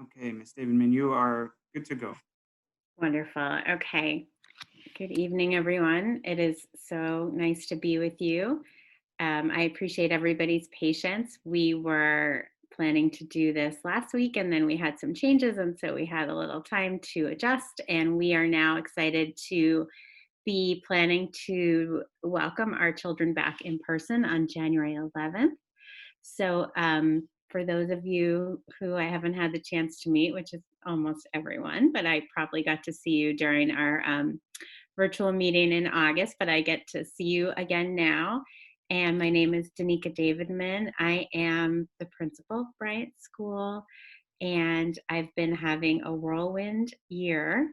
Okay, Miss Davidman, you are good to go. Wonderful. Okay. Good evening, everyone. It is so nice to be with you. I appreciate everybody's patience. We were planning to do this last week and then we had some changes. And so we had a little time to adjust. And we are now excited to be planning to welcome our children back in person on January 11th. So, for those of you who I haven't had the chance to meet, which is almost everyone, but I probably got to see you during our virtual meeting in August, but I get to see you again now. And my name is Danica Davidman. I am the principal of Bryant School, and I've been having a whirlwind year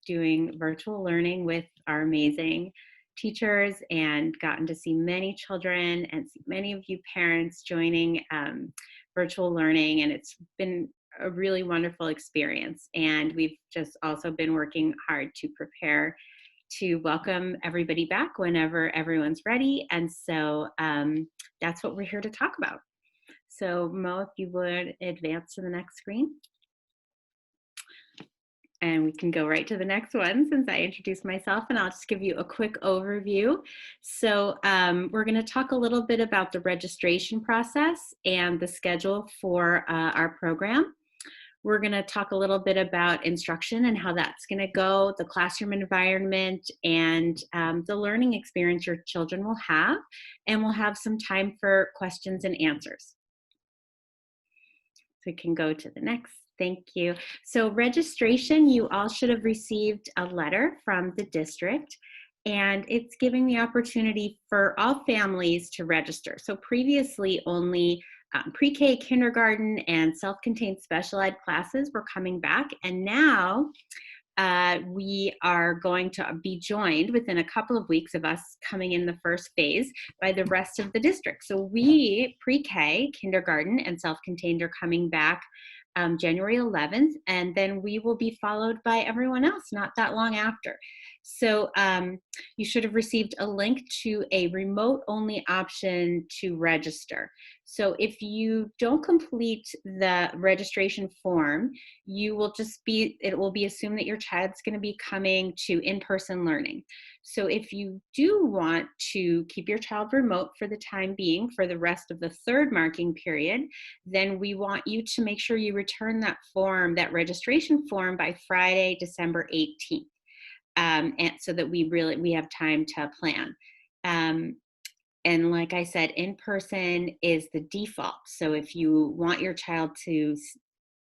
doing virtual learning with our amazing teachers and gotten to see many children and see many of you parents joining virtual learning. And it's been a really wonderful experience. And we've just also been working hard to prepare to welcome everybody back whenever everyone's ready. And so that's what we're here to talk about. So Mo, if you would advance to the next screen. And we can go right to the next one since I introduced myself, and I'll just give you a quick overview. So we're going to talk a little bit about the registration process and the schedule for our program. We're going to talk a little bit about instruction and how that's going to go, the classroom environment, and the learning experience your children will have. And we'll have some time for questions and answers. So we can go to the next. Thank you. So registration, you all should have received a letter from the district, and it's giving the opportunity for all families to register. So previously only pre-K, kindergarten, and self-contained special ed classes were coming back, and now we are going to be joined within a couple of weeks of us coming in the first phase by the rest of the district. So we, pre-K, kindergarten, and self-contained are coming back January 11th, and then we will be followed by everyone else not that long after. So you should have received a link to a remote only option to register. So if you don't complete the registration form, it will be assumed that your child's going to be coming to in-person learning. So if you do want to keep your child remote for the time being for the rest of the third marking period, then we want you to make sure you return that form, that registration form, by Friday, December 18th. And so that we have time to plan. And like I said, in person is the default. So if you want your child to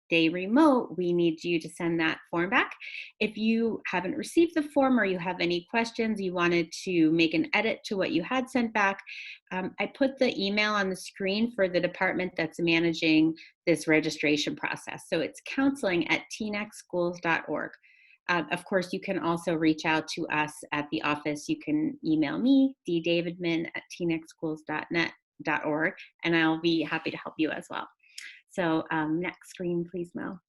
stay remote, we need you to send that form back. If you haven't received the form or you have any questions, you wanted to make an edit to what you had sent back, I put the email on the screen for the department that's managing this registration process. So it's counseling@tnexschools.org. Of course, you can also reach out to us at the office. You can email me, ddavidman@tnexschools.net.org, and I'll be happy to help you as well. So next screen, please, Mel.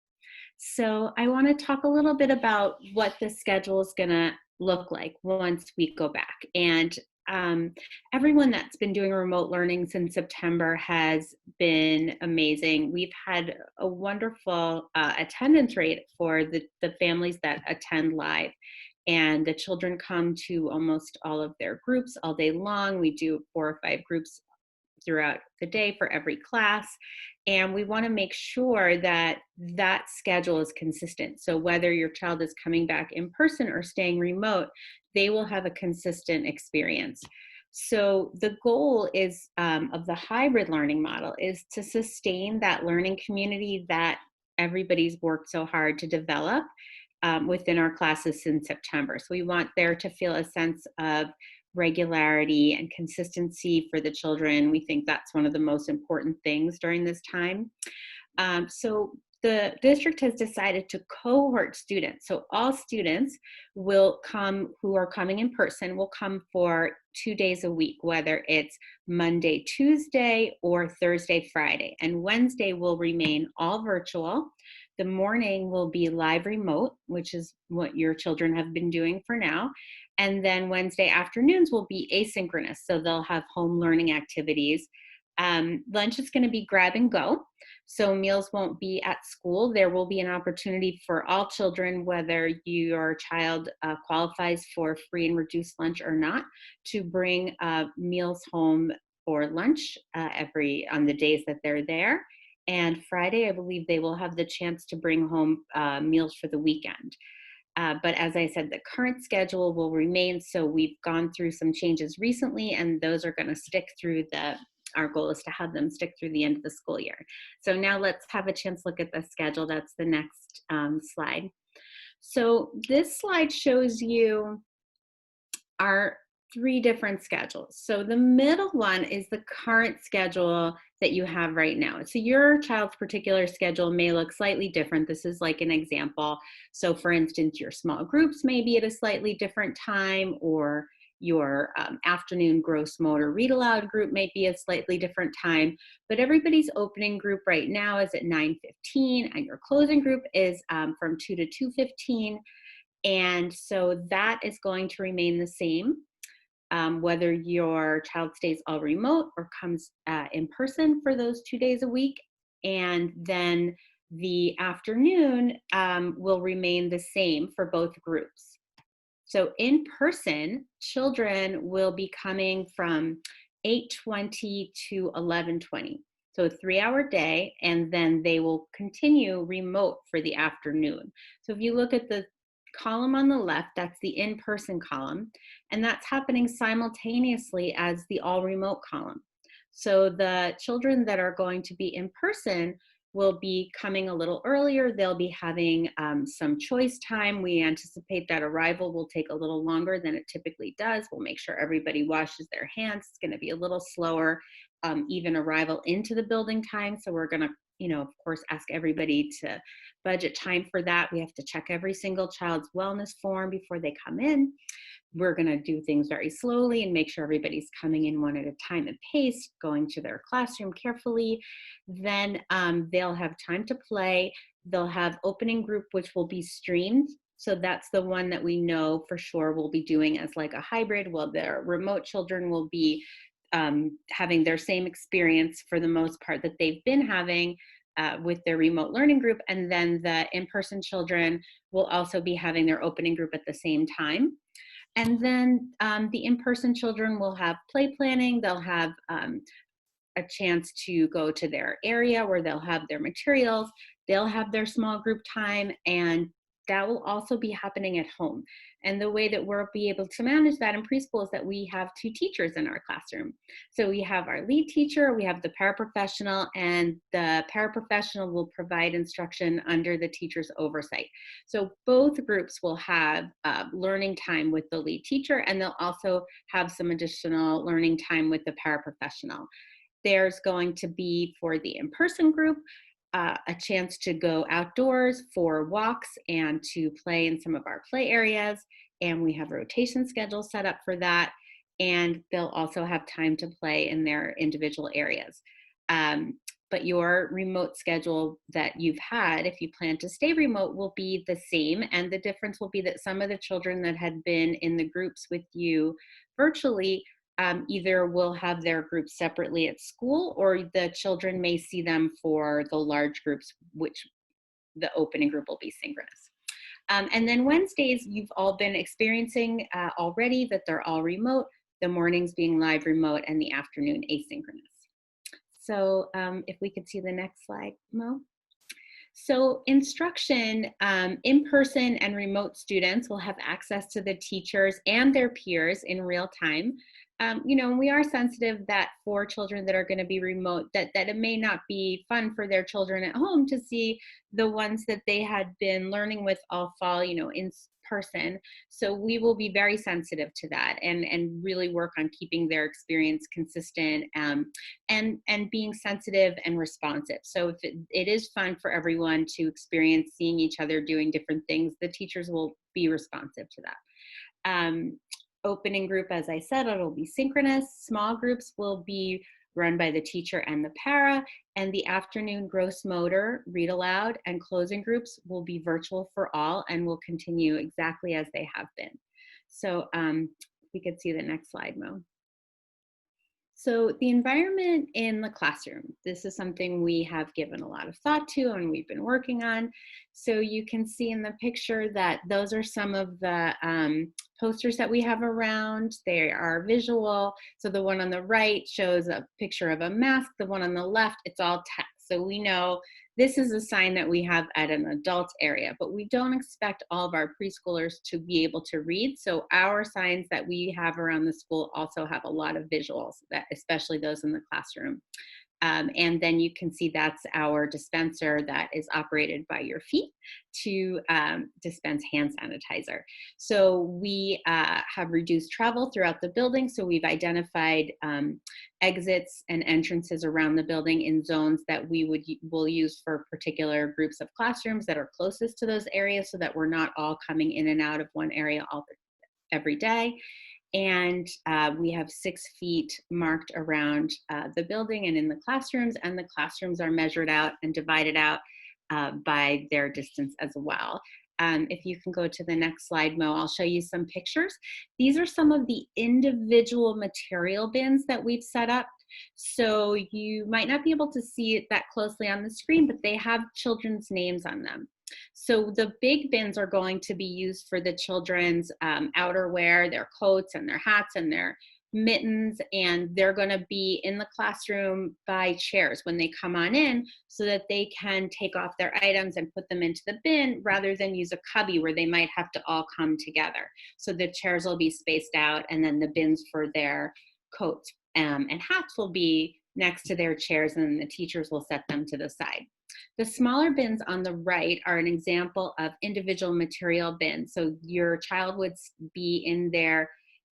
So I want to talk a little bit about what the schedule is going to look like once we go back. And everyone that's been doing remote learning since September has been amazing. We've had a wonderful attendance rate for the families that attend live. And the children come to almost all of their groups all day long. We do 4 or 5 groups throughout the day for every class. And we want to make sure that that schedule is consistent. So whether your child is coming back in person or staying remote, they will have a consistent experience. So the goal is of the hybrid learning model is to sustain that learning community that everybody's worked so hard to develop within our classes since September. So we want there to feel a sense of regularity and consistency for the children. We think that's one of the most important things during this time. So the district has decided to cohort students. So all students will come who are coming in person will come for 2 days a week, whether it's Monday, Tuesday, or Thursday, Friday. And Wednesday will remain all virtual. The morning will be live remote, which is what your children have been doing for now. And then Wednesday afternoons will be asynchronous. So they'll have home learning activities Lunch is going to be grab and go. So meals won't be at school. There will be an opportunity for all children, whether your child qualifies for free and reduced lunch or not, to bring meals home for lunch on the days that they're there. And Friday, I believe they will have the chance to bring home meals for the weekend. But as I said, the current schedule will remain. So we've gone through some changes recently, and those are going to stick through our goal is to have them stick through the end of the school year. So now let's have a chance to look at the schedule. That's the next slide. So this slide shows you our 3 different schedules. So the middle one is the current schedule that you have right now. So your child's particular schedule may look slightly different. This is like an example. So for instance, your small groups may be at a slightly different time, or your afternoon gross motor read aloud group may be a slightly different time, but everybody's opening group right now is at 9:15, and your closing group is from 2 to 2:15. And so that is going to remain the same, whether your child stays all remote or comes in person for those 2 days a week. And then the afternoon will remain the same for both groups. So in person, children will be coming from 8:20 to 11:20. So a 3-hour day, and then they will continue remote for the afternoon. So if you look at the column on the left, that's the in-person column, and that's happening simultaneously as the all remote column. So the children that are going to be in person will be coming a little earlier. They'll be having some choice time. We anticipate that arrival will take a little longer than it typically does. We'll make sure everybody washes their hands. It's going to be a little slower, even arrival into the building time. So we're going to, of course, ask everybody to budget time for that. We have to check every single child's wellness form before they come in. We're going to do things very slowly and make sure everybody's coming in one at a time and paced, going to their classroom carefully. Then they'll have time to play. They'll have opening group, which will be streamed. So that's the one that we know for sure we'll be doing as like a hybrid. Well, their remote children will be having their same experience for the most part that they've been having with their remote learning group. And then the in-person children will also be having their opening group at the same time. And then the in-person children will have play planning. They'll have a chance to go to their area where they'll have their materials. They'll have their small group time, and that will also be happening at home. And the way that we'll be able to manage that in preschool is that we have 2 teachers in our classroom. So we have our lead teacher, we have the paraprofessional, and the paraprofessional will provide instruction under the teacher's oversight. So both groups will have learning time with the lead teacher, and they'll also have some additional learning time with the paraprofessional. There's going to be, for the in-person group, a chance to go outdoors for walks and to play in some of our play areas. And we have a rotation schedule set up for that. And they'll also have time to play in their individual areas. But your remote schedule that you've had, if you plan to stay remote, will be the same. And the difference will be that some of the children that had been in the groups with you virtually either will have their groups separately at school, or the children may see them for the large groups, which the opening group will be synchronous. And then Wednesdays, you've all been experiencing already that they're all remote, the mornings being live remote and the afternoon asynchronous. So if we could see the next slide, Mo. So instruction, in-person and remote students will have access to the teachers and their peers in real time. We are sensitive that for children that are going to be remote, that it may not be fun for their children at home to see the ones that they had been learning with all fall, in person. So we will be very sensitive to that and really work on keeping their experience consistent and being sensitive and responsive. So if it is fun for everyone to experience seeing each other doing different things, the teachers will be responsive to that. Opening group, as I said, it'll be synchronous. Small groups will be run by the teacher and the para, and the afternoon gross motor, read aloud, and closing groups will be virtual for all and will continue exactly as they have been. So we could see the next slide, Mo. So the environment in the classroom, this is something we have given a lot of thought to and we've been working on. So you can see in the picture that those are some of the posters that we have around. They are visual. So the one on the right shows a picture of a mask. The one on the left, it's all text. So we know this is a sign that we have at an adult area, but we don't expect all of our preschoolers to be able to read. So our signs that we have around the school also have a lot of visuals, that especially those in the classroom. And then you can see that's our dispenser that is operated by your feet to dispense hand sanitizer. So we have reduced travel throughout the building. So we've identified exits and entrances around the building in zones that will use for particular groups of classrooms that are closest to those areas, so that we're not all coming in and out of one area every day. And we have 6 feet marked around the building and in the classrooms, and the classrooms are measured out and divided out by their distance as well. If you can go to the next slide, Mo, I'll show you some pictures. These are some of the individual material bins that we've set up. So you might not be able to see it that closely on the screen, but they have children's names on them. So the big bins are going to be used for the children's outerwear, their coats and their hats and their mittens, and they're going to be in the classroom by chairs when they come on in, so that they can take off their items and put them into the bin rather than use a cubby where they might have to all come together. So the chairs will be spaced out, and then the bins for their coats and hats will be next to their chairs, and then the teachers will set them to the side. The smaller bins on the right are an example of individual material bins. So your child would be in their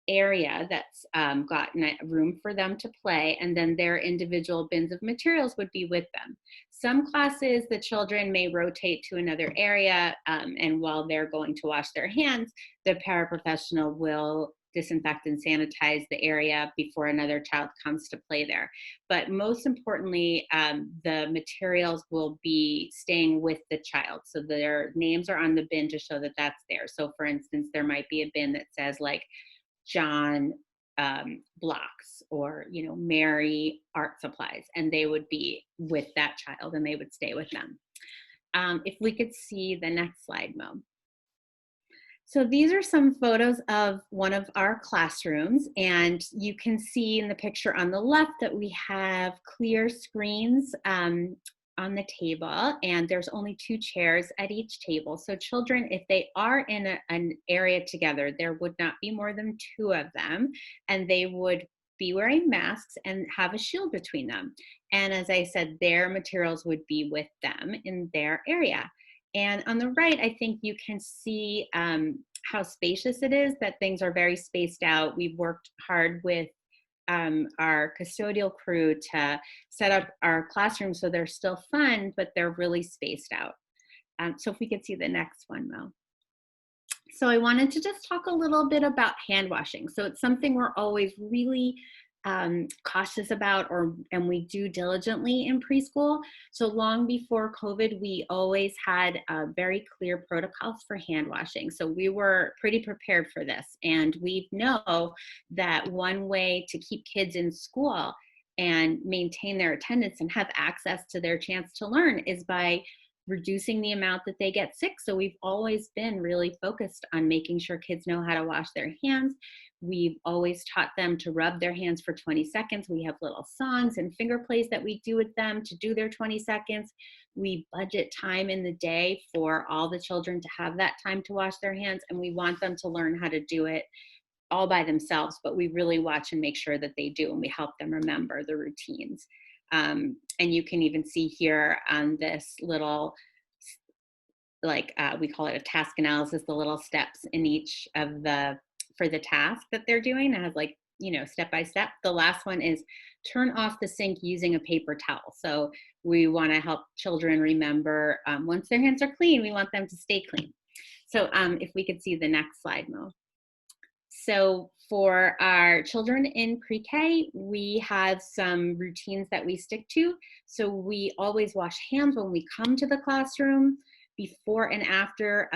area that's got room for them to play, and then their individual bins of materials would be with them. Some classes, the children may rotate to another area, and while they're going to wash their hands, the paraprofessional will disinfect and sanitize the area before another child comes to play there. But most importantly, the materials will be staying with the child. So their names are on the bin to show that that's there. So for instance, there might be a bin that says like John blocks, or Mary art supplies, and they would be with that child and they would stay with them. If we could see the next slide, Mo. So these are some photos of one of our classrooms, and you can see in the picture on the left that we have clear screens on the table, and there's only 2 chairs at each table. So children, if they are in an area together, there would not be more than 2 of them, and they would be wearing masks and have a shield between them. And as I said, their materials would be with them in their area. And on the right, I think you can see how spacious it is, that things are very spaced out. We've worked hard with our custodial crew to set up our classrooms so they're still fun, but they're really spaced out. So if we could see the next one, Mo. So I wanted to just talk a little bit about hand washing. So it's something we're always really cautious about, and we do diligently in preschool. So long before COVID, we always had very clear protocols for hand washing. So we were pretty prepared for this. And we know that one way to keep kids in school and maintain their attendance and have access to their chance to learn is by reducing the amount that they get sick. So we've always been really focused on making sure kids know how to wash their hands. We've always taught them to rub their hands for 20 seconds. We have little songs and finger plays that we do with them to do their 20 seconds. We budget time in the day for all the children to have that time to wash their hands, and we want them to learn how to do it all by themselves, but we really watch and make sure that they do, and we help them remember the routines. And you can even see here on this little, we call it a task analysis, the little steps in each of for the task that they're doing. It has step by step. The last one is turn off the sink using a paper towel. So we want to help children remember once their hands are clean, we want them to stay clean. So if we could see the next slide, Mo. So for our children in pre-K, we have some routines that we stick to. So we always wash hands when we come to the classroom. before and after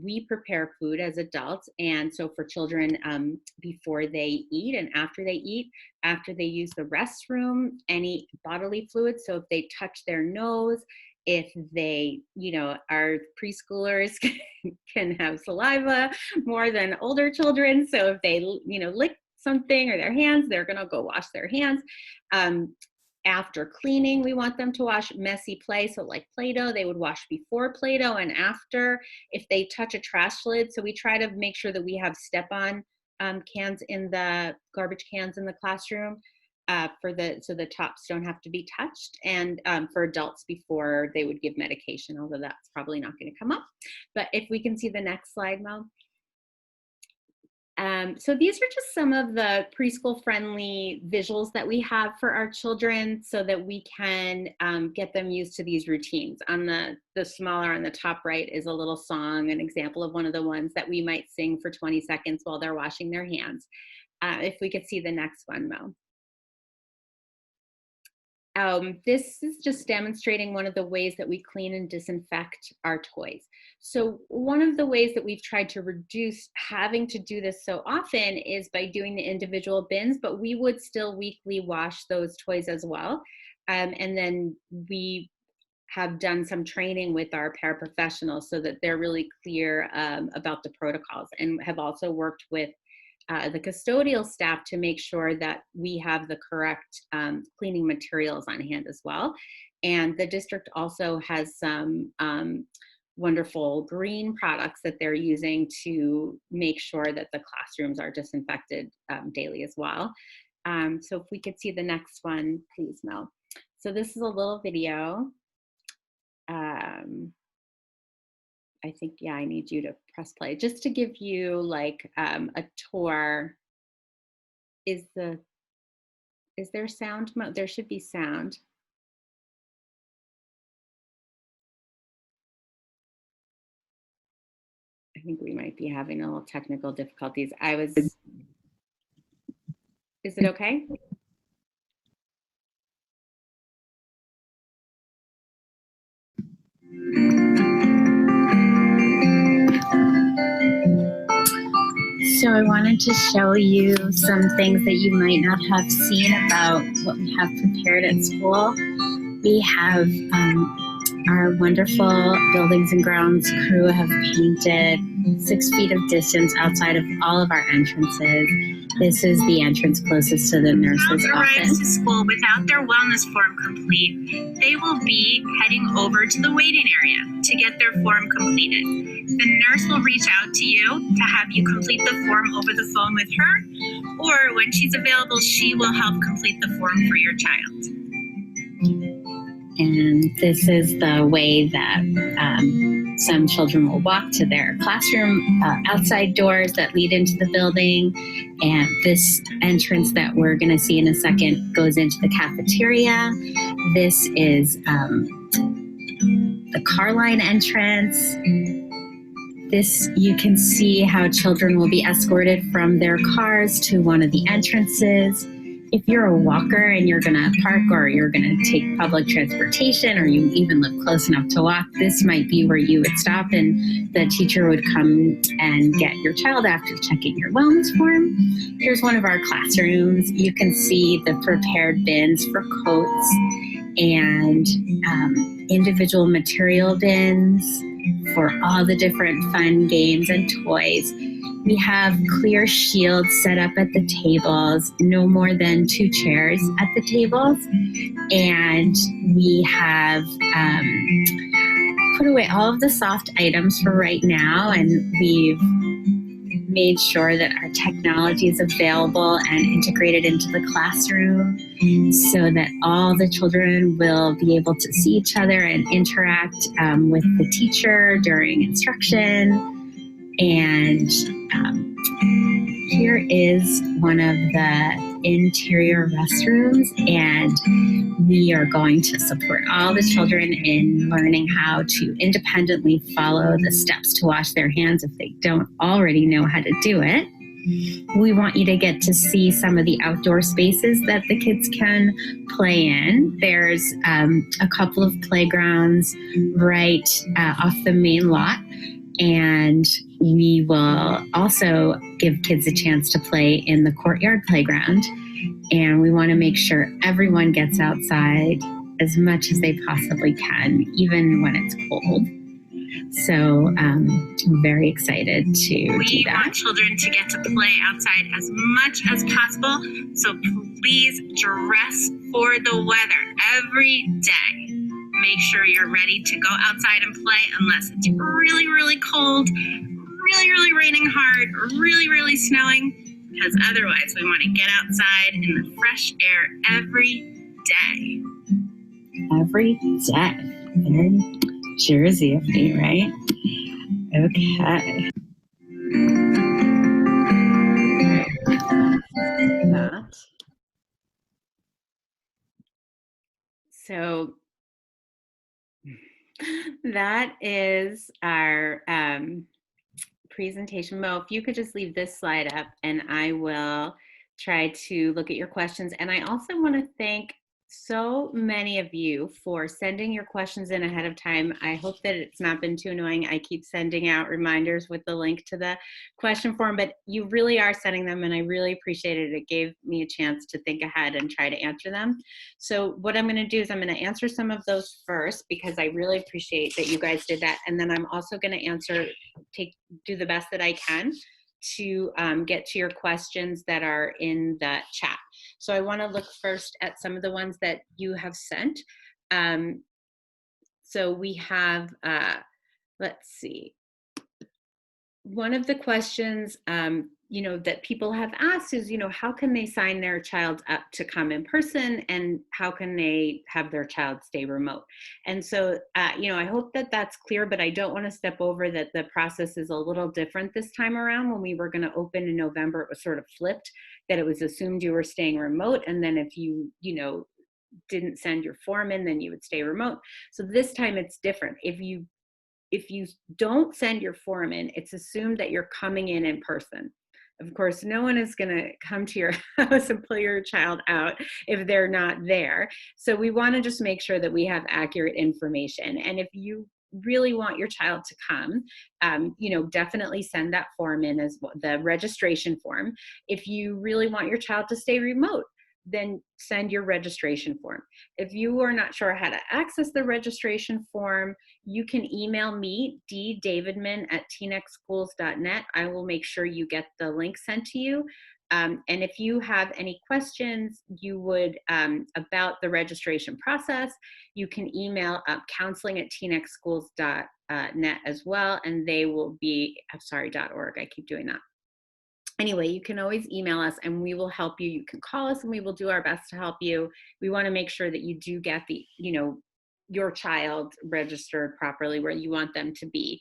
we prepare food as adults. And so for children, before they eat and after they eat, after they use the restroom, any bodily fluids. So if they touch their nose, if they, our preschoolers can have saliva more than older children. So if they, lick something or their hands, they're going to go wash their hands. After cleaning, we want them to wash. Messy play, so like Play-Doh, they would wash before Play-Doh and after. If they touch a trash lid, so we try to make sure that we have step-on cans in the garbage cans in the classroom so the tops don't have to be touched. And for adults before they would give medication, although that's probably not going to come up. But if we can see the next slide, Mel. So these are just some of the preschool friendly visuals that we have for our children so that we can get them used to these routines. On the smaller on the top right is a little song, an example of one of the ones that we might sing for 20 seconds while they're washing their hands. If we could see the next one, Mo. This is just demonstrating one of the ways that we clean and disinfect our toys. So one of the ways that we've tried to reduce having to do this so often is by doing the individual bins, but we would still weekly wash those toys as well. And then we have done some training with our paraprofessionals so that they're really clear about the protocols, and have also worked with the custodial staff to make sure that we have the correct cleaning materials on hand as well. And the district also has some wonderful green products that they're using to make sure that the classrooms are disinfected daily as well. So if we could see the next one, please, Mel. So this is a little video. I think, yeah, I need you to press play just to give you like a tour. Is there sound? There should be sound. I think we might be having a little technical difficulties. Is it okay? So I wanted to show you some things that you might not have seen about what we have prepared at school. We have our wonderful buildings and grounds crew have painted 6 feet of distance outside of all of our entrances. This is the entrance closest to the nurse's office. Arrives to school without their wellness form complete, they will be heading over to the waiting area to get their form completed. The nurse will reach out to you to have you complete the form over the phone with her, or when she's available, she will help complete the form for your child. And this is the way that some children will walk to their classroom outside doors that lead into the building. And this entrance that we're going to see in a second goes into the cafeteria. This is the car line entrance. This, you can see how children will be escorted from their cars to one of the entrances. If you're a walker and you're going to park or you're going to take public transportation, or you even live close enough to walk, this might be where you would stop and the teacher would come and get your child after checking your wellness form. Here's one of our classrooms. You can see the prepared bins for coats and individual material bins for all the different fun games and toys. We have clear shields set up at the tables, no more than 2 chairs at the tables. And we have put away all of the soft items for right now, and we've made sure that our technology is available and integrated into the classroom so that all the children will be able to see each other and interact with the teacher during instruction. And here is one of the interior restrooms, and we are going to support all the children in learning how to independently follow the steps to wash their hands if they don't already know how to do it. We want you to get to see some of the outdoor spaces that the kids can play in. There's a couple of playgrounds right off the main lot, and we will also give kids a chance to play in the courtyard playground. And we want to make sure everyone gets outside as much as they possibly can, even when it's cold. So I'm very excited to do that. We want children to get to play outside as much as possible. So please dress for the weather every day. Make sure you're ready to go outside and play unless it's really, really cold, really, really raining hard, or really, really snowing. Because otherwise we want to get outside in the fresh air every day. Every day. Very Jersey of me, right? Okay. That. So that is our presentation. Mo, if you could just leave this slide up and I will try to look at your questions. And I also want to thank so many of you for sending your questions in ahead of time. I hope that it's not been too annoying. I keep sending out reminders with the link to the question form, but you really are sending them and I really appreciate it. It gave me a chance to think ahead and try to answer them. So what I'm going to do is I'm going to answer some of those first because I really appreciate that you guys did that. And then I'm also going to do the best that I can to get to your questions that are in the chat. So I want to look first at some of the ones that you have sent. So we have, let's see. One of the questions, that people have asked is, how can they sign their child up to come in person and how can they have their child stay remote? And so, I hope that that's clear, but I don't want to step over that the process is a little different this time around. When we were going to open in November, it was sort of flipped, that it was assumed you were staying remote. And then if you didn't send your form in, then you would stay remote. So this time it's different. If you don't send your form in, it's assumed that you're coming in person. Of course, no one is going to come to your house and pull your child out if they're not there. So we want to just make sure that we have accurate information. And if you really want your child to come, definitely send that form in as well, the registration form. If you really want your child to stay remote, then send your registration form. If you are not sure how to access the registration form, you can email me, ddavidman@tnexschools.net. I will make sure you get the link sent to you. And if you have any questions about the registration process, you can email counseling@tnexschools.net as well, and they will be, .org, I keep doing that. Anyway, you can always email us and we will help you. You can call us and we will do our best to help you. We want to make sure that you do get your child registered properly where you want them to be.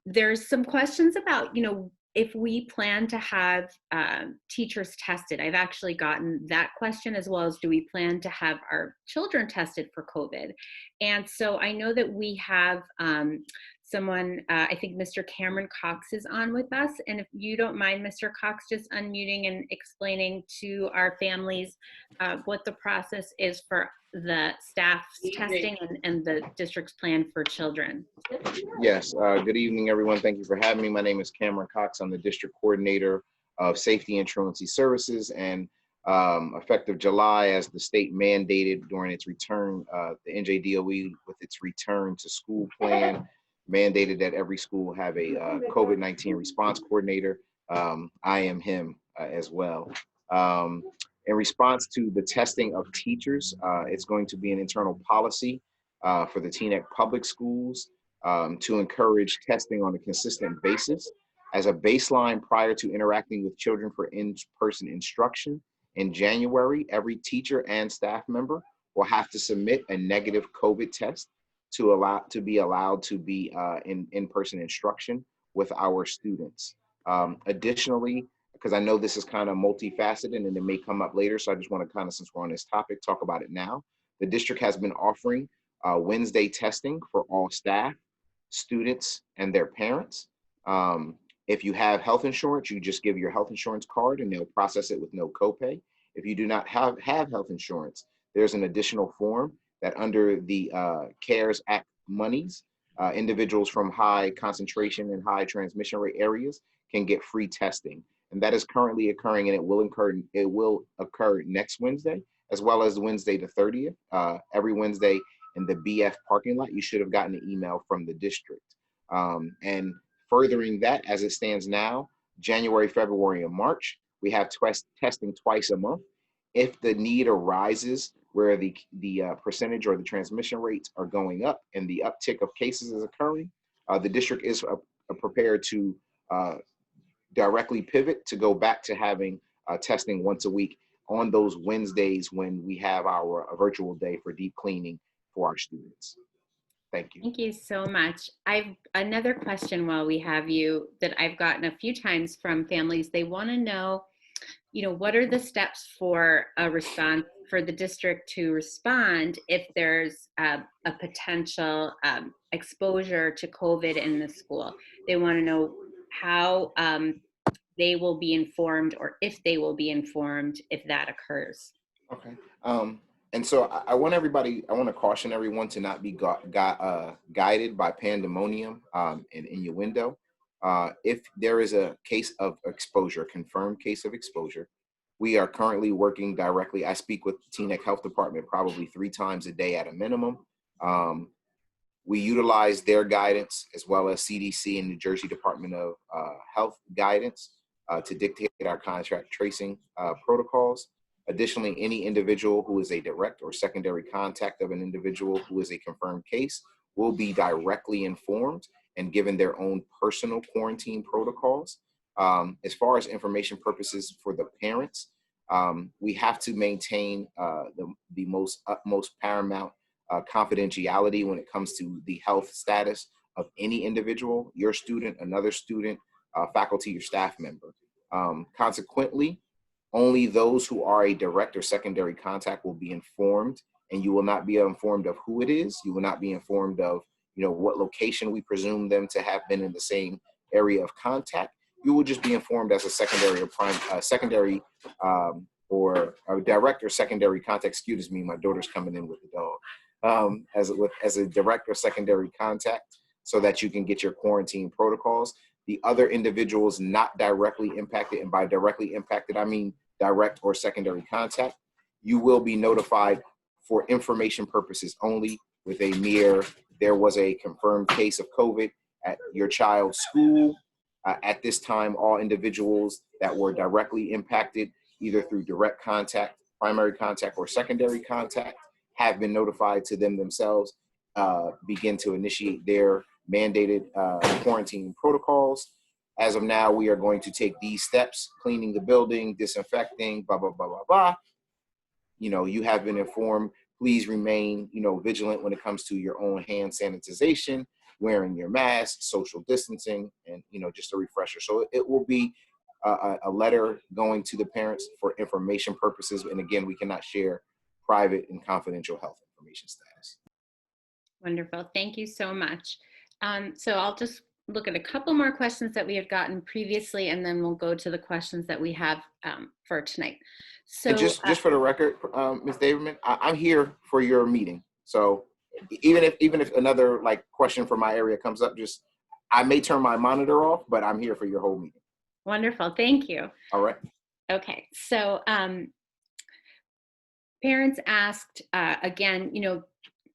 There's some questions about, if we plan to have teachers tested. I've actually gotten that question, as well as do we plan to have our children tested for COVID? And so I know that we have someone, I think Mr. Cameron Cox is on with us. And if you don't mind, Mr. Cox, just unmuting and explaining to our families what the process is for the staff's testing and the district's plan for children. Yes, good evening, everyone. Thank you for having me. My name is Cameron Cox. I'm the district coordinator of Safety and Truancy Services, and effective July, as the state mandated during its return, the NJDOE with its return to school plan mandated that every school have a COVID-19 response coordinator. I am him as well. In response to the testing of teachers, it's going to be an internal policy for the TNEC public schools to encourage testing on a consistent basis. As a baseline, prior to interacting with children for in-person instruction in January, every teacher and staff member will have to submit a negative COVID test to be allowed to be in in-person instruction with our students. Additionally, because I know this is kind of multifaceted and it may come up later, so I just want to kind of, since we're on this topic, talk about it now. The district has been offering Wednesday testing for all staff, students, and their parents. If you have health insurance, you just give your health insurance card and they'll process it with no copay. If you do not have health insurance, there's an additional form that under the CARES Act monies, individuals from high concentration and high transmission rate areas can get free testing. And that is currently occurring, and it will occur next Wednesday, as well as Wednesday the 30th. Every Wednesday in the BF parking lot, you should have gotten an email from the district. And furthering that, as it stands now, January, February, and March, we have testing twice a month. If the need arises where the percentage or the transmission rates are going up and the uptick of cases is occurring, the district is prepared to directly pivot to go back to having testing once a week on those Wednesdays when we have our virtual day for deep cleaning for our students. Thank you. Thank you so much. I've another question while we have you that I've gotten a few times from families. They want to know, what are the steps for a response for the district to respond if there's a potential exposure to COVID in the school? They want to know how they will be informed, or if they will be informed if that occurs. Okay. And so I want to caution everyone to not be guided by pandemonium and innuendo. If there is a case of exposure, confirmed case of exposure, we are currently working directly. I speak with the Teaneck Health Department probably 3 times a day at a minimum. We utilize their guidance as well as CDC and New Jersey Department of Health guidance to dictate our contact tracing protocols. Additionally, any individual who is a direct or secondary contact of an individual who is a confirmed case will be directly informed and given their own personal quarantine protocols. As far as information purposes for the parents, we have to maintain the utmost paramount confidentiality when it comes to the health status of any individual, your student, another student, faculty, or staff member. Consequently, only those who are a direct or secondary contact will be informed, and you will not be informed of who it is. You will not be informed of, what location we presume them to have been in the same area of contact. You will just be informed as a secondary or a direct or secondary contact. Excuse me, my daughter's coming in with the dog. As a direct or secondary contact, so that you can get your quarantine protocols. The other individuals not directly impacted, and by directly impacted, I mean direct or secondary contact, you will be notified for information purposes only with a mere, there was a confirmed case of COVID at your child's school. At this time, all individuals that were directly impacted, either through direct contact, primary contact, or secondary contact, have been notified to themselves, begin to initiate their mandated quarantine protocols. As of now, we are going to take these steps: cleaning the building, disinfecting, blah, blah, blah, blah, blah. You have been informed. Please remain, vigilant when it comes to your own hand sanitization, wearing your mask, social distancing, and, just a refresher. So it will be a letter going to the parents for information purposes. And again, we cannot share private and confidential health information status. Wonderful. Thank you so much. So I'll just look at a couple more questions that we had gotten previously, and then we'll go to the questions that we have for tonight. So and just for the record, Ms. Davidman, I'm here for your meeting. So even if another question from my area comes up, I may turn my monitor off, but I'm here for your whole meeting. Wonderful. Thank you. All right. Okay. So parents asked, again,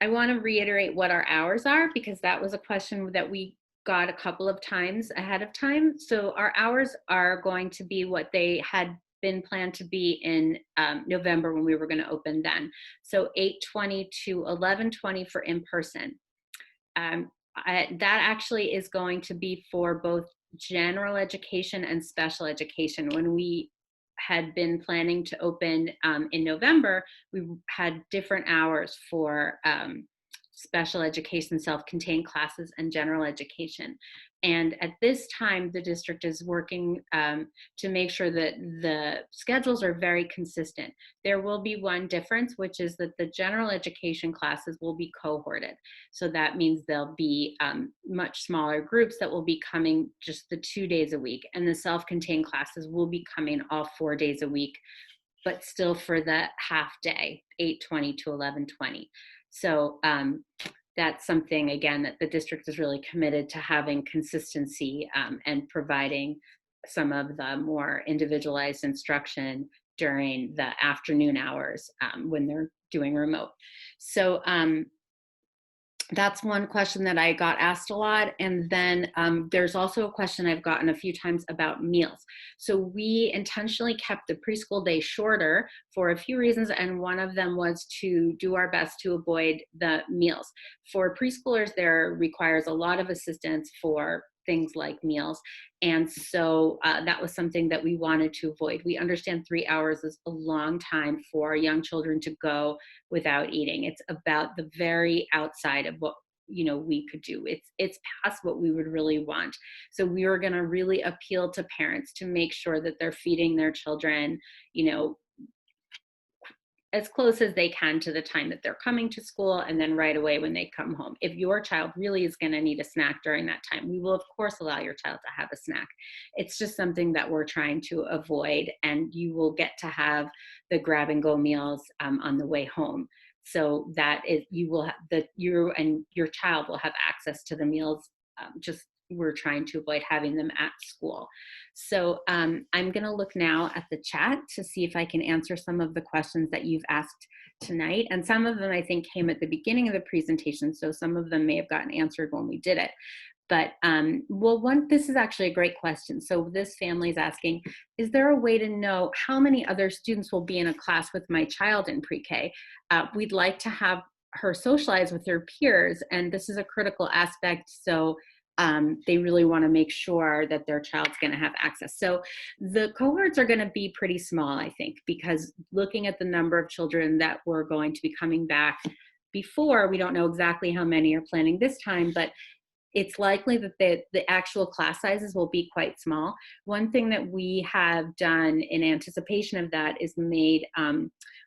I want to reiterate what our hours are, because that was a question that we got a couple of times ahead of time. So our hours are going to be what they had been planned to be in November when we were going to open then. So 8:20 to 11:20 for in-person. That actually is going to be for both general education and special education. When we had been planning to open in November, we had different hours for special education, self-contained classes, and general education. And at this time, the district is working to make sure that the schedules are very consistent. There will be one difference, which is that the general education classes will be cohorted. So that means there'll be much smaller groups that will be coming just the 2 days a week. And the self-contained classes will be coming all 4 days a week, but still for the half day, 8:20 to 11:20. So that's something, again, that the district is really committed to having consistency and providing some of the more individualized instruction during the afternoon hours when they're doing remote. So that's one question that I got asked a lot. And then there's also a question I've gotten a few times about meals. So we intentionally kept the preschool day shorter for a few reasons. And one of them was to do our best to avoid the meals. For preschoolers, there requires a lot of assistance for things like meals. And so that was something that we wanted to avoid. We understand 3 hours is a long time for young children to go without eating. It's about the very outside of what we could do. It's past what we would really want. So we were going to really appeal to parents to make sure that they're feeding their children, as close as they can to the time that they're coming to school, and then right away when they come home. If your child really is going to need a snack during that time, we will of course allow your child to have a snack. It's just something that we're trying to avoid, and you will get to have the grab and go meals on the way home. So that is, you and your child will have access to the meals. Just we're trying to avoid having them at school. So I'm going to look now at the chat to see if I can answer some of the questions that you've asked tonight. And some of them I think came at the beginning of the presentation, so some of them may have gotten answered when we did it. But this is actually a great question. So this family is asking, is there a way to know how many other students will be in a class with my child in pre-K? We'd like to have her socialize with her peers, and this is a critical aspect. So they really want to make sure that their child's going to have access. So the cohorts are going to be pretty small, I think, because looking at the number of children that were going to be coming back before, we don't know exactly how many are planning this time, but it's likely that the actual class sizes will be quite small. One thing that we have done in anticipation of that is made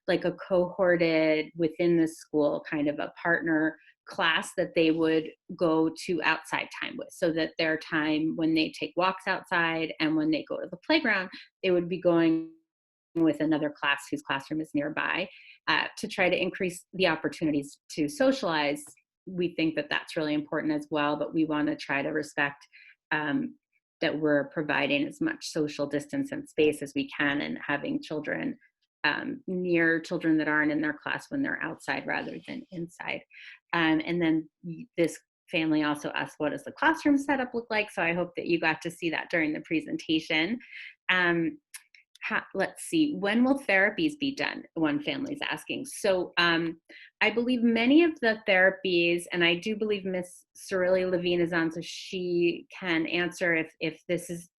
like a cohorted within the school kind of a partner class that they would go to outside time with, so that their time when they take walks outside and when they go to the playground, they would be going with another class whose classroom is nearby to try to increase the opportunities to socialize. We think that that's really important as well, but we want to try to respect that we're providing as much social distance and space as we can, and having children near children that aren't in their class when they're outside rather than inside. And then this family also asked, what does the classroom setup look like? So I hope that you got to see that during the presentation. Let's see, when will therapies be done? One family's asking. So I believe many of the therapies, and I do believe Miss Cirilli Levine is on, so she can answer if this is,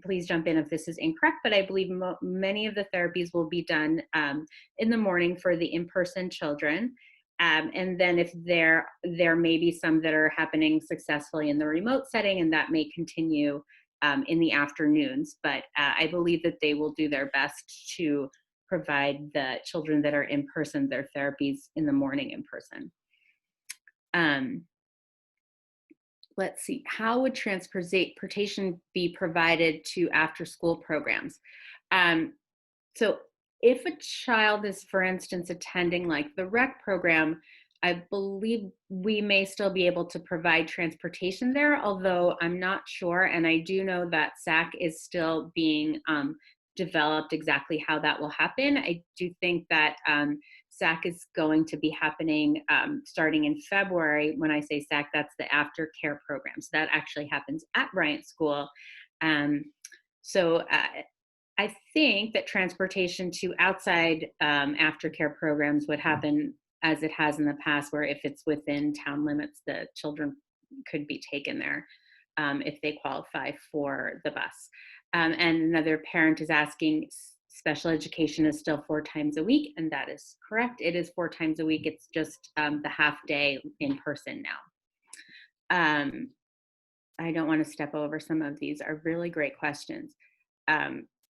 please jump in if this is incorrect, but I believe many of the therapies will be done in the morning for the in-person children. And then if there may be some that are happening successfully in the remote setting, and that may continue in the afternoons, but I believe that they will do their best to provide the children that are in person their therapies in the morning in person. Let's see, how would transportation be provided to after school programs? So if a child is, for instance, attending like the rec program, I believe we may still be able to provide transportation there, although I'm not sure. And I do know that SAC is still being developed exactly how that will happen. I do think that SAC is going to be happening starting in February. When I say SAC, that's the aftercare program. So that actually happens at Bryant School. I think that transportation to outside aftercare programs would happen as it has in the past, where if it's within town limits, the children could be taken there if they qualify for the bus. And another parent is asking, special education is still 4 times a week, and that is correct. It is 4 times a week. It's just the half day in person now. I don't want to step over some of these are really great questions.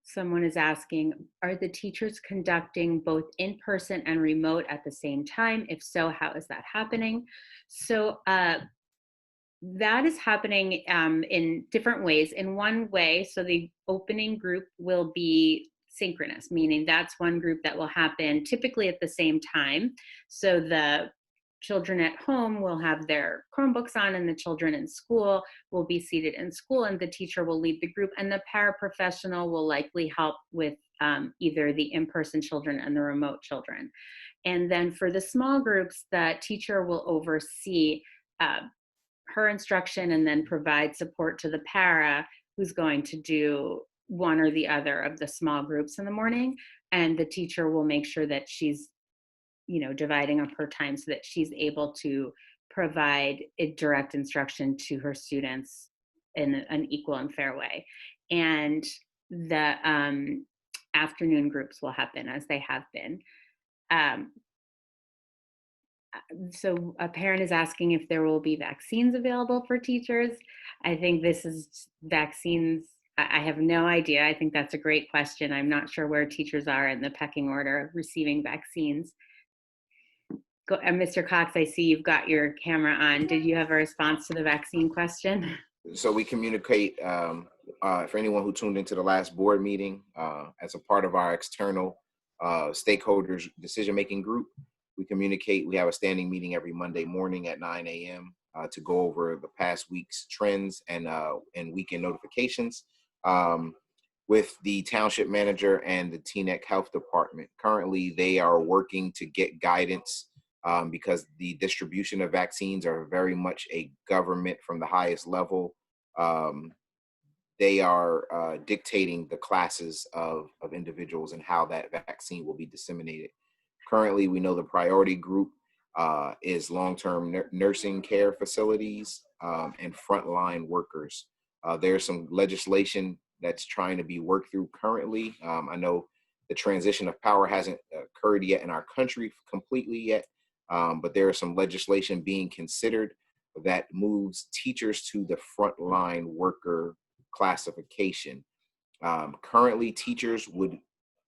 Someone is asking, are the teachers conducting both in-person and remote at the same time? If so, how is that happening? So that is happening in different ways. In one way, so the opening group will be synchronous, meaning that's one group that will happen typically at the same time. So the children at home will have their Chromebooks on, and the children in school will be seated in school, and the teacher will lead the group, and the paraprofessional will likely help with either the in-person children and the remote children. And then for the small groups, the teacher will oversee her instruction and then provide support to the para who's going to do one or the other of the small groups in the morning. And the teacher will make sure that she's, dividing up her time so that she's able to provide a direct instruction to her students in an equal and fair way. And the afternoon groups will happen as they have been. So a parent is asking if there will be vaccines available for teachers. I think this is vaccines. I have no idea. I think that's a great question. I'm not sure where teachers are in the pecking order of receiving vaccines. Mr. Cox, I see you've got your camera on. Did you have a response to the vaccine question? So we communicate, for anyone who tuned into the last board meeting, as a part of our external stakeholders decision-making group, we communicate. We have a standing meeting every Monday morning at 9 a.m. To go over the past week's trends and weekend notifications with the township manager and the TNEC Health Department. Currently, they are working to get guidance because the distribution of vaccines are very much a government from the highest level. They are dictating the classes of individuals and how that vaccine will be disseminated. Currently, we know the priority group is long-term nursing care facilities and frontline workers. There's some legislation that's trying to be worked through currently. I know the transition of power hasn't occurred yet in our country completely yet, but there is some legislation being considered that moves teachers to the frontline worker classification. Currently, teachers would,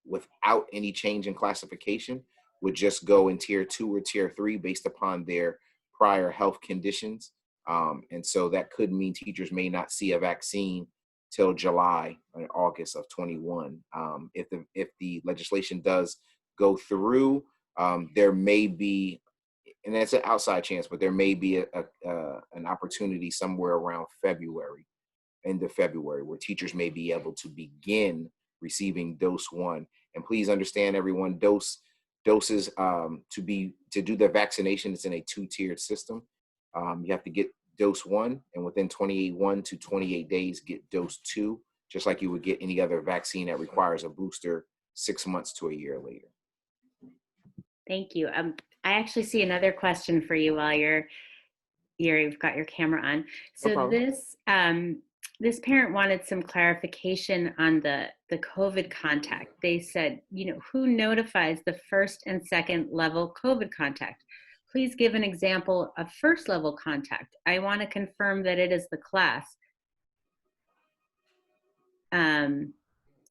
without any change in classification, would just go in tier 2 or tier 3 based upon their prior health conditions. And so that could mean teachers may not see a vaccine till July or August of 21. If the legislation does go through, there may be, and that's an outside chance, but there may be an opportunity somewhere around February, end of February, where teachers may be able to begin receiving dose 1. And please understand, everyone, doses to do the vaccination, it's in a 2-tiered system. You have to get dose 1, and within 1 to 28 days get dose 2, just like you would get any other vaccine that requires a booster 6 months to a year later. Thank you. I actually see another question for you while you've got your camera on. So No this parent wanted some clarification on the COVID contact. They said, who notifies the first and second level COVID contact? Please give an example of first level contact. I want to confirm that it is the class. And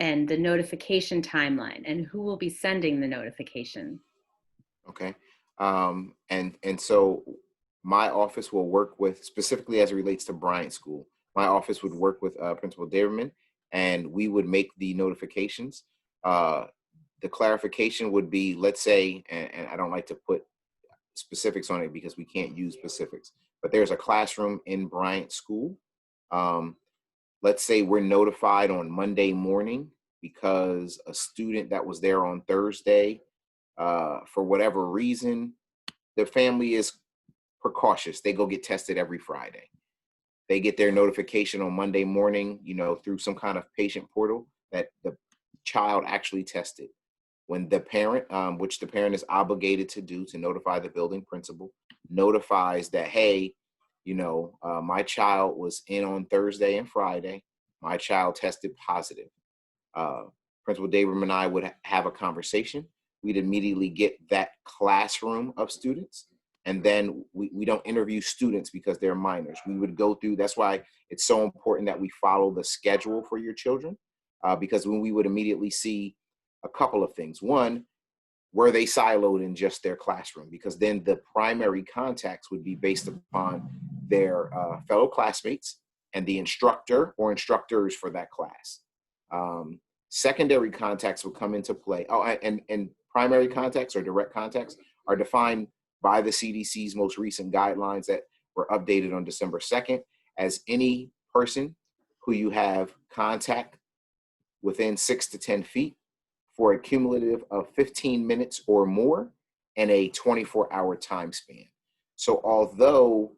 the notification timeline, and who will be sending the notification. Okay. And so my office will work with, specifically as it relates to Bryant School, my office would work with Principal Daverman, and we would make the notifications. The clarification would be, let's say, and I don't like to put specifics on it because we can't use specifics, but there's a classroom in Bryant School. Let's say we're notified on Monday morning because a student that was there on Thursday, for whatever reason, the family is precautious. They go get tested every Friday. They get their notification on Monday morning, through some kind of patient portal that the child actually tested. When the parent, which the parent is obligated to do, to notify the building principal, notifies that, hey, my child was in on Thursday and Friday. My child tested positive. Principal David and I would have a conversation. We'd immediately get that classroom of students. And then we don't interview students because they're minors. We would go through, that's why it's so important that we follow the schedule for your children, because when we would immediately see a couple of things. One, were they siloed in just their classroom? Because then the primary contacts would be based upon their fellow classmates and the instructor or instructors for that class. Secondary contacts will come into play. Oh, and primary contacts or direct contacts are defined by the CDC's most recent guidelines that were updated on December 2nd as any person who you have contact within 6 to 10 feet for a cumulative of 15 minutes or more and a 24-hour time span. So although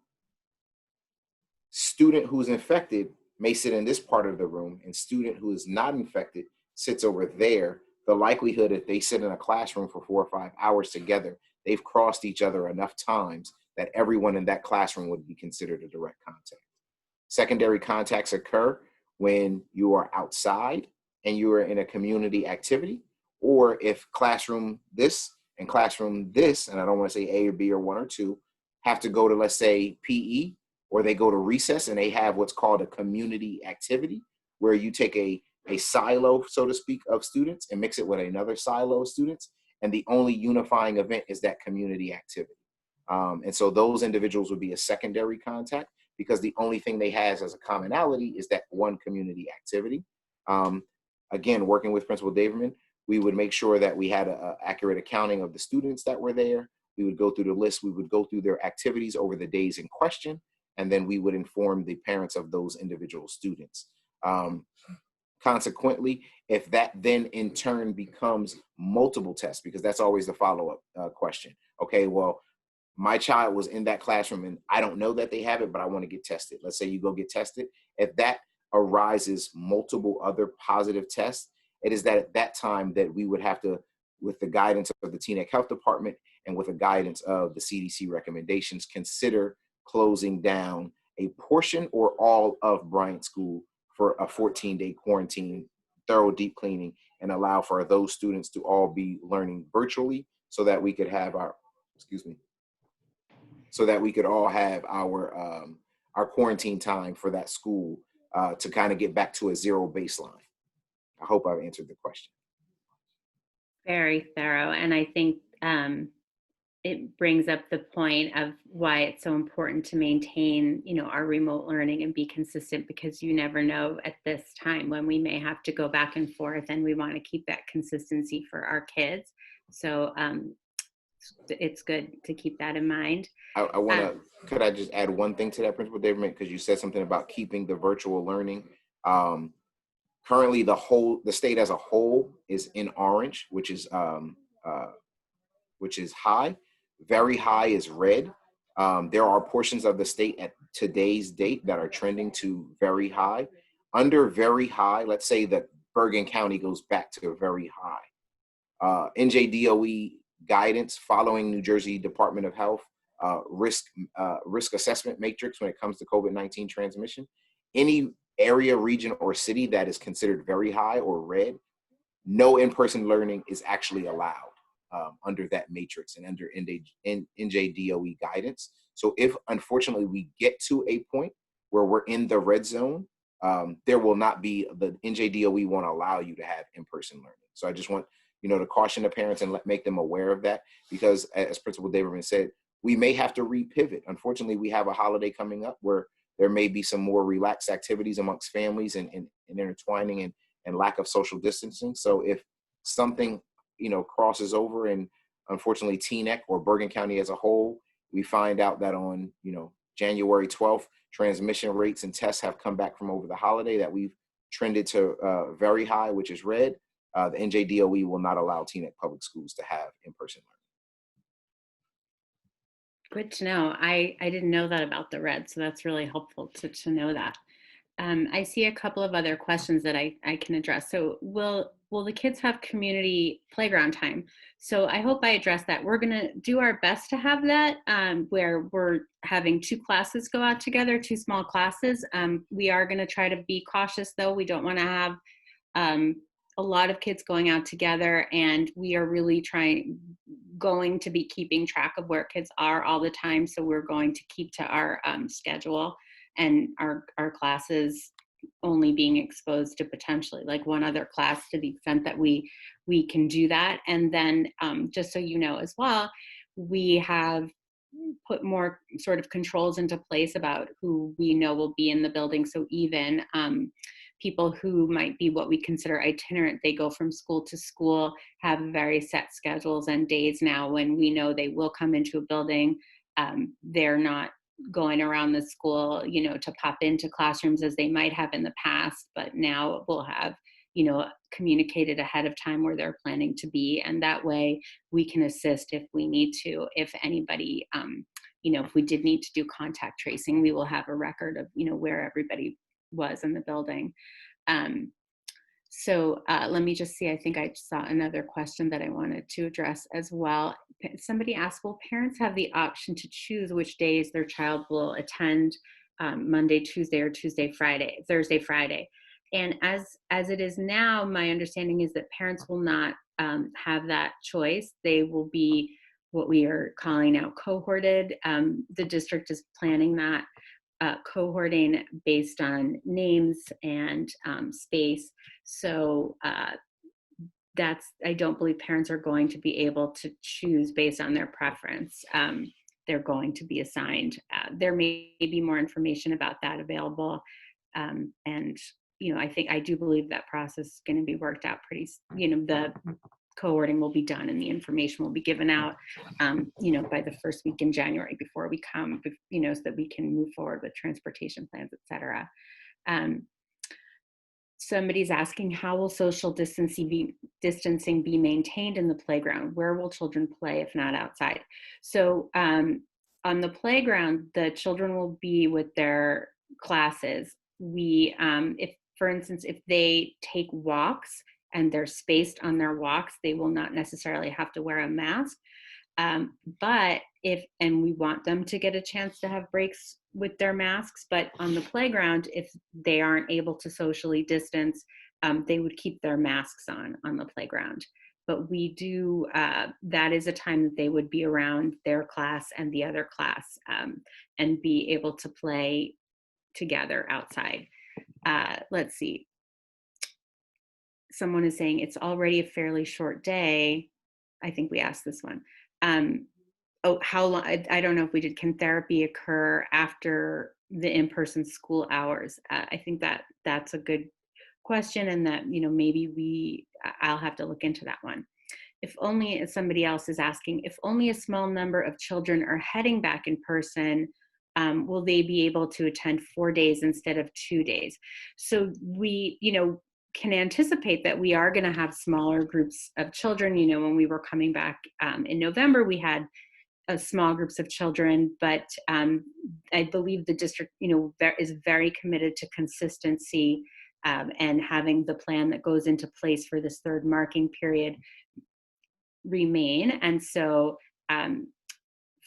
student who's infected may sit in this part of the room and student who is not infected sits over there, the likelihood that they sit in a classroom for 4 or 5 hours together, they've crossed each other enough times that everyone in that classroom would be considered a direct contact. Secondary contacts occur when you are outside and you are in a community activity, or if classroom this and classroom this, and I don't want to say A or B or 1 or 2, have to go to, let's say, PE, or they go to recess and they have what's called a community activity, where you take a silo, so to speak, of students and mix it with another silo of students. And the only unifying event is that community activity. And so those individuals would be a secondary contact because the only thing they have as a commonality is that one community activity. Again, working with Principal Daverman, we would make sure that we had an accurate accounting of the students that were there. We would go through the list. We would go through their activities over the days in question, and then we would inform the parents of those individual students. Consequently, if that then in turn becomes multiple tests, because that's always the follow-up question. Okay, well, my child was in that classroom and I don't know that they have it, but I want to get tested. Let's say you go get tested. If that arises multiple other positive tests, it is that at that time that we would have to, with the guidance of the Teaneck Health Department and with the guidance of the CDC recommendations, consider closing down a portion or all of Bryant School for a 14-day quarantine, thorough deep cleaning, and allow for those students to all be learning virtually so that we could have our, so that we could all have our quarantine time for that school to kind of get back to a zero baseline. I hope I've answered the question. Very thorough. And I think it brings up the point of why it's so important to maintain, our remote learning and be consistent, because you never know at this time when we may have to go back and forth, and we want to keep that consistency for our kids. So it's good to keep that in mind. I want to, could I just add one thing to that, Principal Daverman, because you said something about keeping the virtual learning. Currently, the state as a whole is in orange, which is high. Very high is red. There are portions of the state at today's date that are trending to very high. Under very high, let's say that Bergen County goes back to very high. NJDOE guidance following New Jersey Department of Health risk assessment matrix when it comes to COVID-19 transmission. Any area, region, or city that is considered very high or red, no in-person learning is actually allowed under that matrix and under NJDOE guidance. So if unfortunately we get to a point where we're in the red zone, there will not be, the NJDOE won't allow you to have in-person learning. So I just want to caution the parents and make them aware of that, because as Principal Daverman said, we may have to repivot. Unfortunately, we have a holiday coming up where there may be some more relaxed activities amongst families and intertwining and lack of social distancing. So if something, crosses over and unfortunately Teaneck or Bergen County as a whole, we find out that on, January 12th, transmission rates and tests have come back from over the holiday that we've trended to very high, which is red. The NJDOE will not allow Teaneck Public Schools to have in-person learning. Good to know. I didn't know that about the red, so that's really helpful to know that. I see a couple of other questions that I can address. So will the kids have community playground time? So I hope I addressed that. We're going to do our best to have that, where we're having 2 classes go out together, 2 small classes. We are going to try to be cautious, though. We don't want to have a lot of kids going out together, and we are really going to be keeping track of where kids are all the time. So we're going to keep to our schedule, and our classes only being exposed to potentially like one other class to the extent that we can do that. And then just so you know as well, we have put more sort of controls into place about who we know will be in the building. So even people who might be what we consider itinerant, they go from school to school, have very set schedules and days now when we know they will come into a building. They're not going around the school, to pop into classrooms as they might have in the past, but now we'll have, communicated ahead of time where they're planning to be. And that way we can assist if we need to, if anybody, if we did need to do contact tracing, we will have a record of, where everybody was in the building. So let me just see, I think I saw another question that I wanted to address as well. Somebody asked, will parents have the option to choose which days their child will attend, Monday, Tuesday, or Thursday, Friday? And as it is now, my understanding is that parents will not have that choice. They will be what we are calling now cohorted. The district is planning that cohorting based on names and space. So I don't believe parents are going to be able to choose based on their preference. They're going to be assigned. There may be more information about that available. And, I do believe that process is going to be worked out the cohorting will be done and the information will be given out, by the first week in January before we come, so that we can move forward with transportation plans, et cetera. Somebody's asking, how will social distancing be maintained in the playground? Where will children play if not outside? So on the playground, the children will be with their classes. If, for instance, if they take walks and they're spaced on their walks, they will not necessarily have to wear a mask. But we want them to get a chance to have breaks with their masks, but on the playground, if they aren't able to socially distance, they would keep their masks on the playground. But we do, that is a time that they would be around their class and the other class, and be able to play together outside. Let's see. Someone is saying it's already a fairly short day. I think we asked this one. How long? I don't know if we did. Can therapy occur after the in-person school hours? I think that's a good question, and that maybe I'll have to look into that one. If only, as somebody else is asking, if only a small number of children are heading back in person, will they be able to attend 4 days instead of 2 days? So we, can anticipate that we are going to have smaller groups of children. When we were coming back in November, we had small groups of children, but I believe the district, is very committed to consistency and having the plan that goes into place for this third marking period remain. And so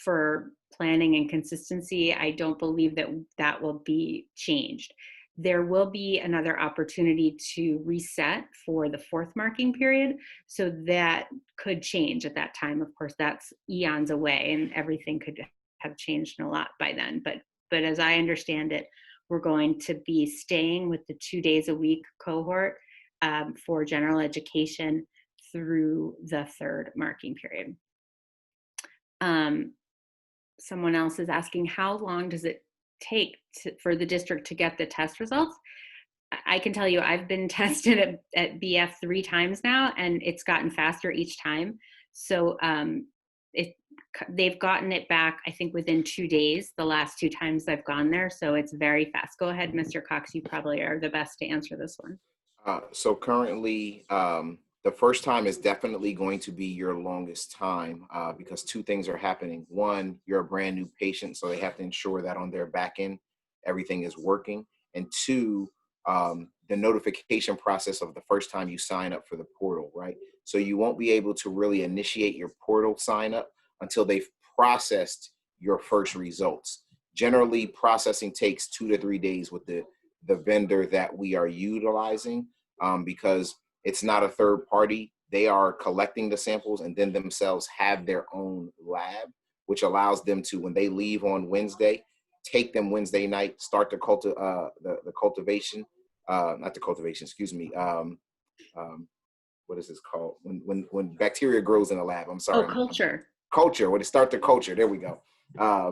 for planning and consistency, I don't believe that will be changed. There will be another opportunity to reset for the fourth marking period. So that could change at that time. Of course, that's eons away and everything could have changed a lot by then. But as I understand it, we're going to be staying with the 2 days a week cohort for general education through the third marking period. Someone else is asking, how long does it take for the district to get the test results? I can tell you I've been tested at BF 3 times now, and it's gotten faster each time. So they've gotten it back, I think, within 2 days, the last 2 times I've gone there. So it's very fast. Go ahead, Mr. Cox. You probably are the best to answer this one. So currently, the first time is definitely going to be your longest time because 2 things are happening. One, you're a brand new patient, so they have to ensure that on their back end, everything is working. And 2, the notification process of the first time you sign up for the portal, right? So you won't be able to really initiate your portal sign up until they've processed your first results. Generally, processing takes 2 to 3 days with the vendor that we are utilizing because It's not a third party. They are collecting the samples and then themselves have their own lab, which allows them to, when they leave on Wednesday, take them Wednesday night, start the cultivation, not the cultivation, excuse me. What is this called? When bacteria grows in a lab, I'm sorry. Oh, culture. Culture, when they start the culture, there we go.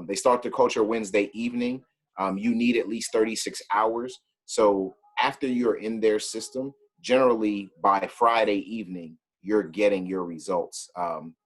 They start the culture Wednesday evening. You need at least 36 hours. So after you're in their system, generally by Friday evening, you're getting your results.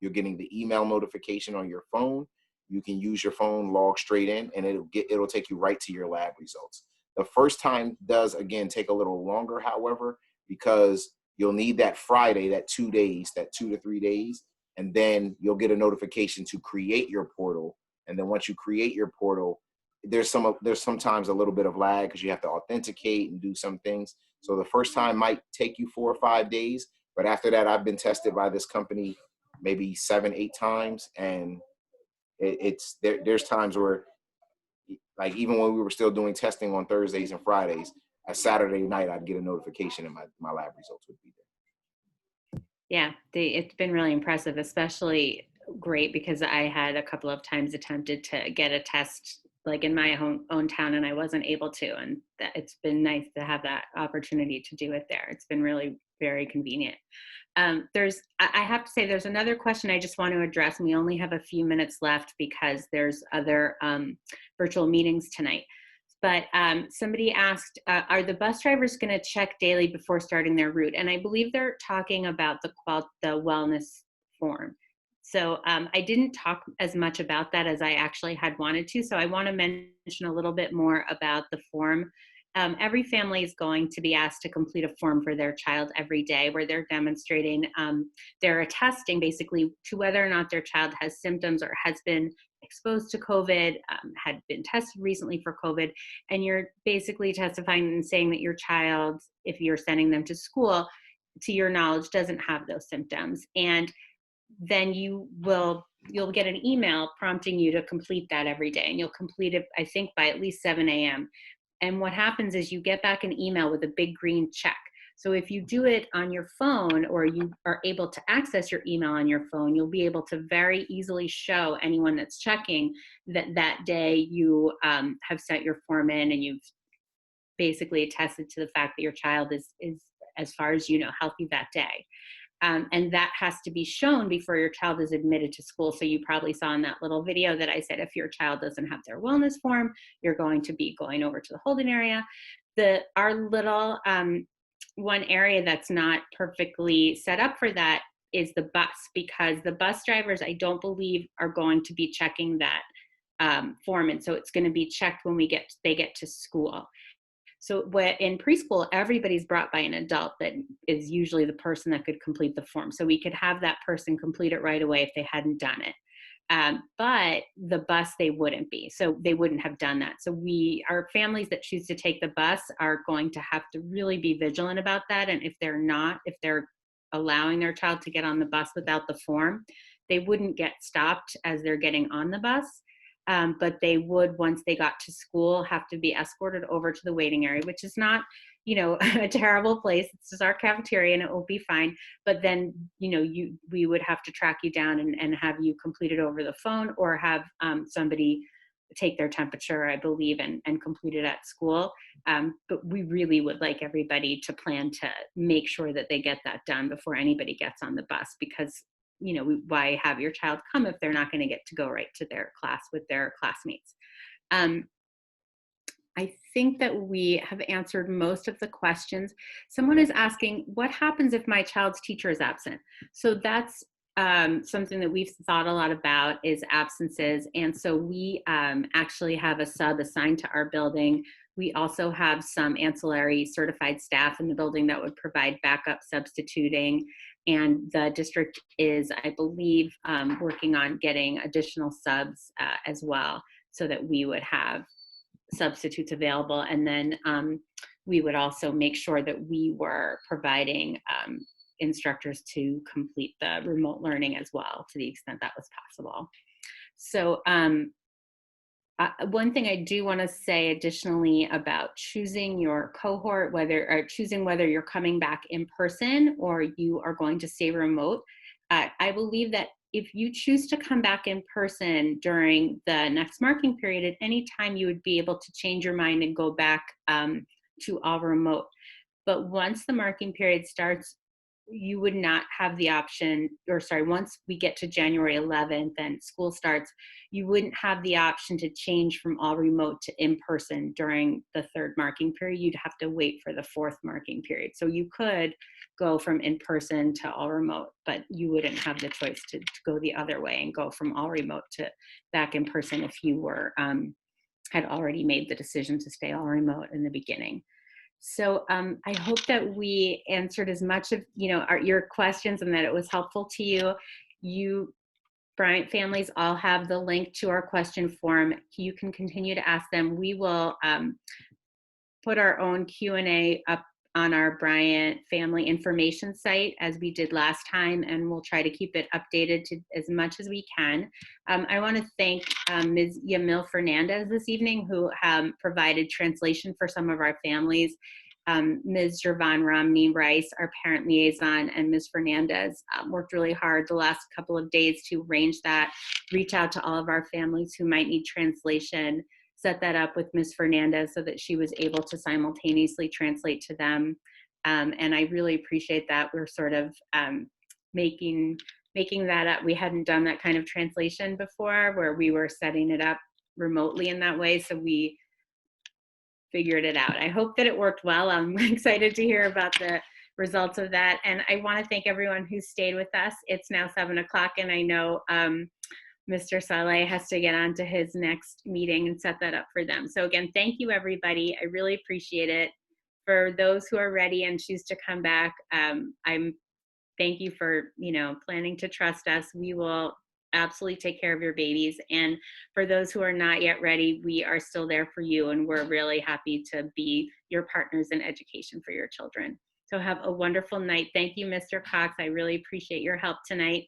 You're getting the email notification on your phone. You can use your phone, log straight in, and it'll take you right to your lab results. The first time does, again, take a little longer, however, because you'll need that Friday, that 2 days, that 2 to 3 days, and then you'll get a notification to create your portal. And then once you create your portal, there's sometimes a little bit of lag because you have to authenticate and do some things. So the first time might take you 4 or 5 days, but after that, I've been tested by this company maybe 7, 8 times, and there's times where, like, even when we were still doing testing on Thursdays and Fridays, a Saturday night I'd get a notification and my lab results would be there. Yeah, it's been really impressive, especially great because I had a couple of times attempted to get a test like in my own town and I wasn't able to, and it's been nice to have that opportunity to do it there. It's been really very convenient. I have to say there's another question I just want to address, and we only have a few minutes left because there's other virtual meetings tonight. But somebody asked, are the bus drivers going to check daily before starting their route? And I believe they're talking about the wellness form. So I didn't talk as much about that as I actually had wanted to. So I want to mention a little bit more about the form. Every family is going to be asked to complete a form for their child every day where they're demonstrating, they're attesting basically to whether or not their child has symptoms or has been exposed to COVID, had been tested recently for COVID, and you're basically testifying and saying that your child, if you're sending them to school, to your knowledge, doesn't have those symptoms. And then you'll get an email prompting you to complete that every day, and you'll complete it, I think, by at least 7 a.m. And what happens is you get back an email with a big green check. So if you do it on your phone or you are able to access your email on your phone, you'll be able to very easily show anyone that's checking that that day you have sent your form in and you've basically attested to the fact that your child is as far as you know, healthy that day. And that has to be shown before your child is admitted to school. So you probably saw in that little video that I said, if your child doesn't have their wellness form, you're going to be going over to the holding area. Our little one area that's not perfectly set up for that is the bus, because the bus drivers, I don't believe, are going to be checking that form. And so it's going to be checked when they get to school. So in preschool, everybody's brought by an adult that is usually the person that could complete the form. So we could have that person complete it right away if they hadn't done it. But the bus, they wouldn't be. So they wouldn't have done that. So our families that choose to take the bus are going to have to really be vigilant about that. And if they're allowing their child to get on the bus without the form, they wouldn't get stopped as they're getting on the bus. But they would, once they got to school, have to be escorted over to the waiting area, which is not, a terrible place. It's just our cafeteria and it will be fine. But then, we would have to track you down and have you complete it over the phone or have somebody take their temperature, I believe, and complete it at school. But we really would like everybody to plan to make sure that they get that done before anybody gets on the bus, because why have your child come if they're not going to get to go right to their class with their classmates? I think that we have answered most of the questions. Someone is asking, what happens if my child's teacher is absent? So that's something that we've thought a lot about, is absences. And so we actually have a sub assigned to our building. We also have some ancillary certified staff in the building that would provide backup substituting. And the district is, I believe, working on getting additional subs as well, so that we would have substitutes available. And then we would also make sure that we were providing instructors to complete the remote learning as well, to the extent that was possible. So One thing I do want to say additionally about choosing your cohort, choosing whether you're coming back in person or you are going to stay remote, I believe that if you choose to come back in person during the next marking period, at any time you would be able to change your mind and go back to all remote. But once the marking period starts, you would not have the option, or sorry, once we get to January 11th and school starts, you wouldn't have the option to change from all remote to in-person during the third marking period. You'd have to wait for the fourth marking period. So you could go from in-person to all remote, but you wouldn't have the choice to go the other way and go from all remote to back in person if you were had already made the decision to stay all remote in the beginning. So I hope that we answered as much of your questions and that it was helpful to you. You Bryant families all have the link to our question form. You can continue to ask them. We will put our own Q&A up on our Bryant family information site as we did last time, and we'll try to keep it updated to as much as we can. I want to thank Ms. Yamil Fernandez this evening, who provided translation for some of our families. Ms. Jervon Romney Rice, our parent liaison, and Ms. Fernandez worked really hard the last couple of days to arrange that, reach out to all of our families who might need translation, set that up with Ms. Fernandez so that she was able to simultaneously translate to them. And I really appreciate that. We're sort of making that up. We hadn't done that kind of translation before where we were setting it up remotely in that way. So we figured it out. I hope that it worked well. I'm excited to hear about the results of that. And I want to thank everyone who stayed with us. It's now 7 o'clock and I know Mr. Saleh has to get on to his next meeting and set that up for them. So again, thank you everybody. I really appreciate it. For those who are ready and choose to come back, thank you for planning to trust us. We will absolutely take care of your babies. And for those who are not yet ready, we are still there for you. And we're really happy to be your partners in education for your children. So have a wonderful night. Thank you, Mr. Cox. I really appreciate your help tonight.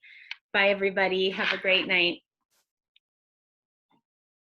Bye, everybody. Have a great night.